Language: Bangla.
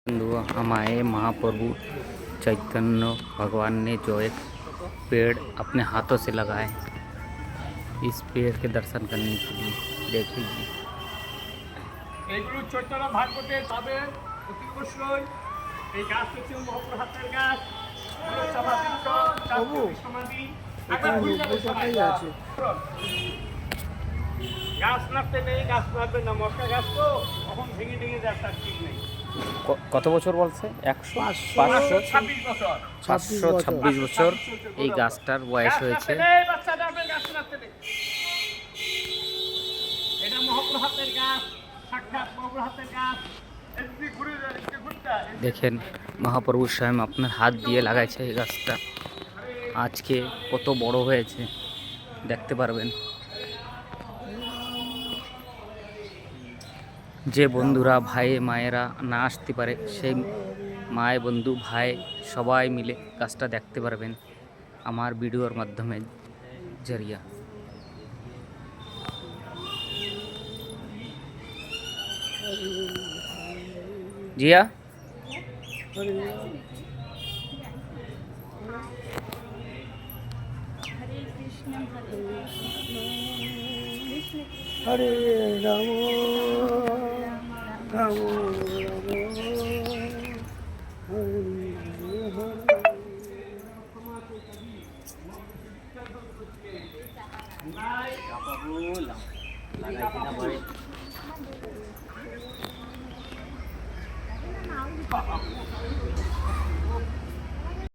बंधु हमारे महाप्रभु चैतन्य भगवान ने जो एक पेड़ अपने हाथों से लगाए, इस पेड़ के दर्शन करने के लिए देख लीजिए। এইগুলো ছোটরা ভাগবতে তবে অতি অবশ্যই এই গাছ হচ্ছে মহাপুর হাতের গাছ সমাধি আছে। গাছ নাড়তে নেই, গাছ নাড়বে না, মশা গাছ তো কখন ভেঙে ভেঙে যায় তার ঠিক নেই। কত বছর বলছে? 526 বছর 526 বছর এই গাছটার বয়স হয়েছে। এটা মহাপুর হাতের গাছ, সাক্ষাৎ মহাপুর হাতের গাছ। দেখেন মহাপ্রভু স্বয়ং আপনার হাত দিয়ে লাগাইছে এই গাছটা। আজকে কত বড় হয়েছে দেখতে পারবেন। যে বন্ধুরা ভাই মায়েরা না আসতে পারে, সেই মায় বন্ধু ভাই সবাই মিলে গাছটা দেখতে পারবেন আমার ভিডিওর মাধ্যমে জরিয়া। জিয়া হরে রাম রাম রাম